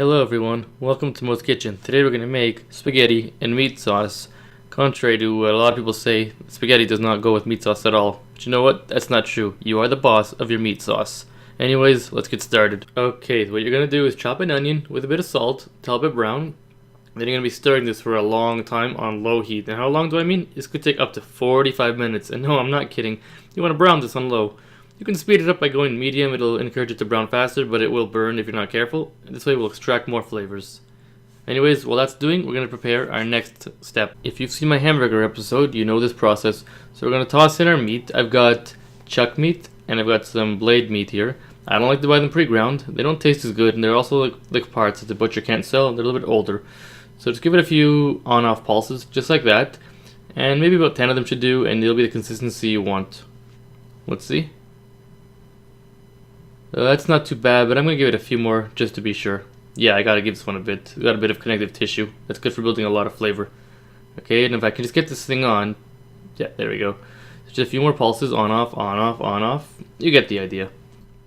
Hello everyone, welcome to Mo's Kitchen. Today we're going to make spaghetti and meat sauce. Contrary to what a lot of people say, spaghetti does not go with meat sauce at all. But you know what? That's not true. You are the boss of your meat sauce. Anyways, let's get started. Okay, what you're going to do is chop an onion with a bit of salt till a bit brown. Then you're going to be stirring this for a long time on low heat. And how long do I mean? This could take up to 45 minutes. And no, I'm not kidding. You want to brown this on low. You can speed it up by going medium, it'll encourage it to brown faster, but it will burn if you're not careful. This way we'll extract more flavors. Anyways, while that's doing, we're going to prepare our next step. If you've seen my hamburger episode, you know this process. So we're going to toss in our meat. I've got chuck meat, and I've got some blade meat here. I don't like to buy them pre-ground. They don't taste as good, and they're also like parts that the butcher can't sell. They're a little bit older. So just give it a few on-off pulses, just like that. And maybe about 10 of them should do, and it'll be the consistency you want. Let's see. That's not too bad, but I'm going to give it a few more just to be sure. Yeah, I gotta give this one a bit. We got a bit of connective tissue. That's good for building a lot of flavor. Okay, and if I can just get this thing on. Yeah, there we go. Just a few more pulses, on, off, on, off, on, off. You get the idea.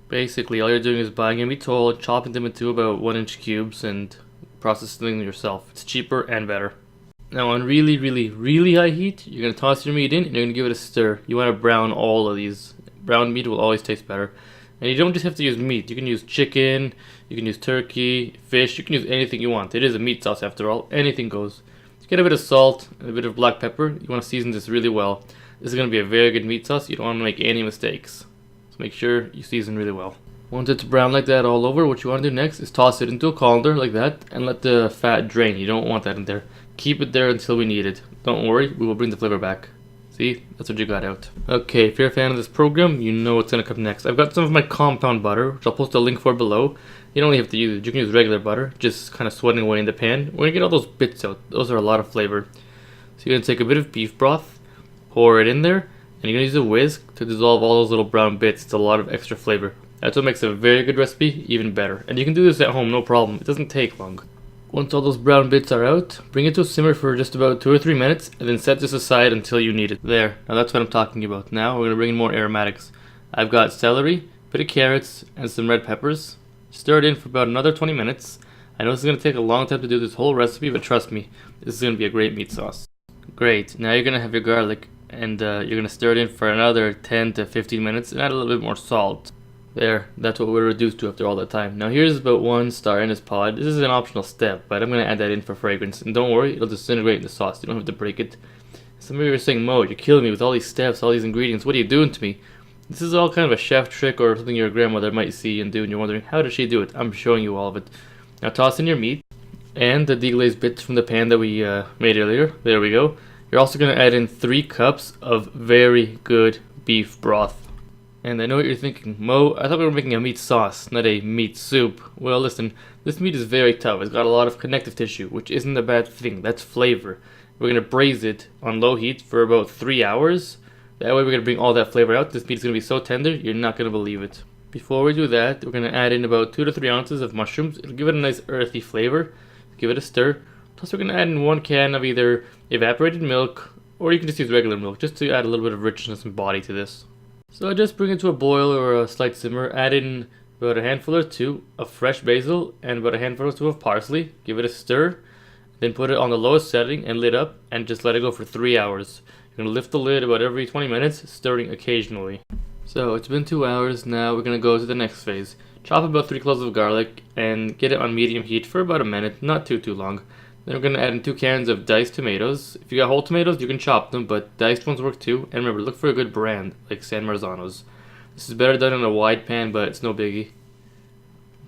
Basically, all you're doing is buying a meat whole, chopping them into about 1-inch cubes, and processing them yourself. It's cheaper and better. Now, on really, really, really high heat, you're going to toss your meat in, and you're going to give it a stir. You want to brown all of these. Brown meat will always taste better. And you don't just have to use meat. You can use chicken, you can use turkey, fish, you can use anything you want. It is a meat sauce after all. Anything goes. Just get a bit of salt and a bit of black pepper. You want to season this really well. This is going to be a very good meat sauce. You don't want to make any mistakes. So make sure you season really well. Once it's brown like that all over, what you want to do next is toss it into a colander like that and let the fat drain. You don't want that in there. Keep it there until we need it. Don't worry, we will bring the flavor back. See, that's what you got out. Okay, if you're a fan of this program, you know what's going to come next. I've got some of my compound butter, which I'll post a link for below. You don't really have to use it. You can use regular butter, just kind of sweating away in the pan. We're going to get all those bits out. Those are a lot of flavor. So you're going to take a bit of beef broth, pour it in there, and you're going to use a whisk to dissolve all those little brown bits. It's a lot of extra flavor. That's what makes a very good recipe even better. And you can do this at home, no problem. It doesn't take long. Once all those brown bits are out, bring it to a simmer for just about 2 or 3 minutes, and then set this aside until you need it. There, now that's what I'm talking about. Now we're going to bring in more aromatics. I've got celery, a bit of carrots, and some red peppers. Stir it in for about another 20 minutes. I know this is going to take a long time to do this whole recipe, but trust me, this is going to be a great meat sauce. Great, now you're going to have your garlic, and you're going to stir it in for another 10 to 15 minutes, and add a little bit more salt. There, that's what we're reduced to after all that time. Now here's about 1 star anise pod. This is an optional step, but I'm going to add that in for fragrance. And don't worry, it'll disintegrate in the sauce. You don't have to break it. Some of you are saying, Mo, you're killing me with all these steps, all these ingredients. What are you doing to me? This is all kind of a chef trick or something your grandmother might see and do, and you're wondering, how does she do it? I'm showing you all of it. Now toss in your meat and the deglazed bits from the pan that we made earlier. There we go. You're also going to add in 3 cups of very good beef broth. And I know what you're thinking, Mo, I thought we were making a meat sauce, not a meat soup. Well, listen, this meat is very tough. It's got a lot of connective tissue, which isn't a bad thing. That's flavor. We're going to braise it on low heat for about 3 hours. That way we're going to bring all that flavor out. This meat is going to be so tender, you're not going to believe it. Before we do that, we're going to add in about 2 to 3 ounces of mushrooms. It'll give it a nice earthy flavor. Give it a stir. Plus we're going to add in 1 can of either evaporated milk, or you can just use regular milk, just to add a little bit of richness and body to this. So just bring it to a boil or a slight simmer, add in about a handful or 2 of fresh basil and about a handful or 2 of parsley, give it a stir, then put it on the lowest setting and lid up and just let it go for 3 hours. You're going to lift the lid about every 20 minutes, stirring occasionally. So it's been 2 hours, now we're going to go to the next phase. Chop about 3 cloves of garlic and get it on medium heat for about a minute, not too long. Then we're going to add in 2 cans of diced tomatoes. If you got whole tomatoes, you can chop them, but diced ones work too. And remember, look for a good brand, like San Marzano's. This is better done in a wide pan, but it's no biggie.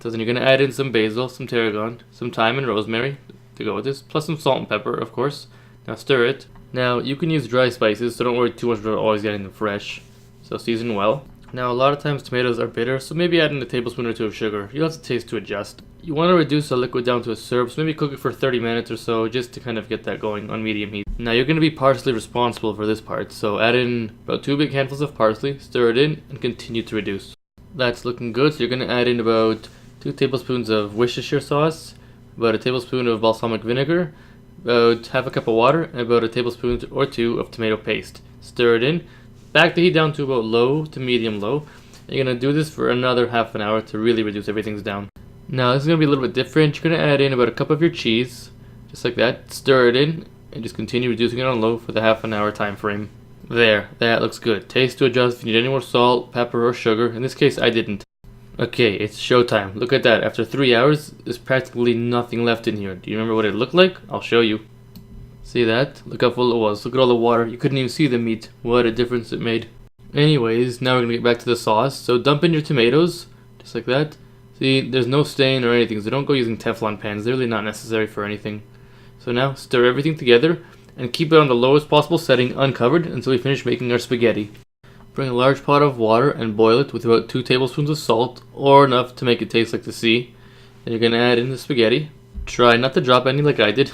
So then you're going to add in some basil, some tarragon, some thyme and rosemary to go with this, plus some salt and pepper, of course. Now stir it. Now, you can use dry spices, so don't worry too much about always getting them fresh. So season well. Now, a lot of times tomatoes are bitter, so maybe add in a tablespoon or 2 of sugar. You'll have to taste to adjust. You want to reduce the liquid down to a syrup, so maybe cook it for 30 minutes or so, just to kind of get that going on medium heat. Now, you're going to be partially responsible for this part, so add in about 2 big handfuls of parsley, stir it in, and continue to reduce. That's looking good, so you're going to add in about 2 tablespoons of Worcestershire sauce, about a tablespoon of balsamic vinegar, about half a cup of water, and about a tablespoon or 2 of tomato paste. Stir it in. Back the heat down to about low to medium low. You're going to do this for another half an hour to really reduce everything's down. Now this is going to be a little bit different. You're going to add in about a cup of your cheese, just like that. Stir it in, and just continue reducing it on low for the half an hour time frame. There, that looks good. Taste to adjust if you need any more salt, pepper, or sugar. In this case, I didn't. Okay, it's showtime. Look at that. After 3 hours, there's practically nothing left in here. Do you remember what it looked like? I'll show you. See that? Look how full it was. Look at all the water. You couldn't even see the meat. What a difference it made. Anyways, now we're going to get back to the sauce. So dump in your tomatoes, just like that. See, there's no stain or anything, so don't go using Teflon pans. They're really not necessary for anything. So now, stir everything together, and keep it on the lowest possible setting uncovered until we finish making our spaghetti. Bring a large pot of water and boil it with about 2 tablespoons of salt, or enough to make it taste like the sea. Then you're going to add in the spaghetti. Try not to drop any like I did.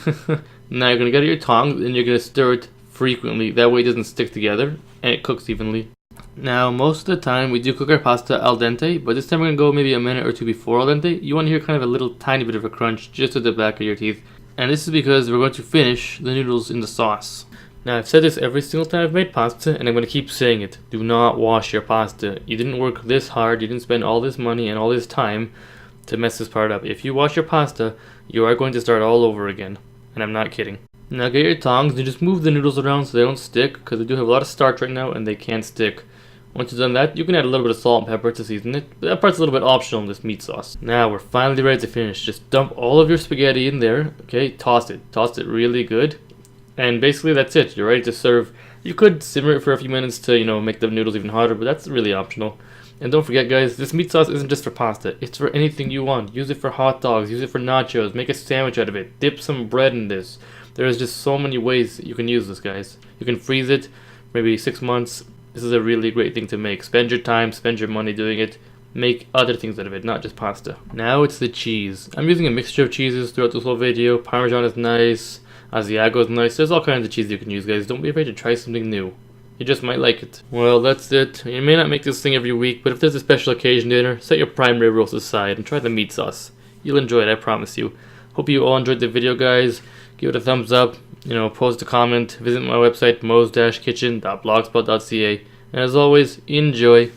Now you're going to get your tongs and you're going to stir it frequently. That way it doesn't stick together and it cooks evenly. Now most of the time we do cook our pasta al dente, but this time we're going to go maybe a minute or two before al dente. You want to hear kind of a little tiny bit of a crunch just at the back of your teeth. And this is because we're going to finish the noodles in the sauce. Now I've said this every single time I've made pasta, and I'm going to keep saying it. Do not wash your pasta. You didn't work this hard, you didn't spend all this money and all this time to mess this part up. If you wash your pasta, you are going to start all over again. And I'm not kidding. Now get your tongs and just move the noodles around so they don't stick, because they do have a lot of starch right now and they can't stick. Once you've done that, you can add a little bit of salt and pepper to season it. But that part's a little bit optional in this meat sauce. Now we're finally ready to finish. Just dump all of your spaghetti in there. Okay, toss it. Toss it really good. And basically that's it. You're ready to serve. You could simmer it for a few minutes to, make the noodles even hotter, but that's really optional. And don't forget, guys, this meat sauce isn't just for pasta. It's for anything you want. Use it for hot dogs. Use it for nachos. Make a sandwich out of it. Dip some bread in this. There's just so many ways you can use this, guys. You can freeze it, maybe 6 months. This is a really great thing to make. Spend your time, spend your money doing it. Make other things out of it, not just pasta. Now it's the cheese. I'm using a mixture of cheeses throughout this whole video. Parmesan is nice. Asiago is nice. There's all kinds of cheese you can use, guys. Don't be afraid to try something new. You just might like it. Well, that's it. You may not make this thing every week, but if there's a special occasion dinner, set your prime rib roast aside and try the meat sauce. You'll enjoy it, I promise you. Hope you all enjoyed the video, guys. Give it a thumbs up. Post a comment. Visit my website, mos-kitchen.blogspot.ca. And as always, enjoy.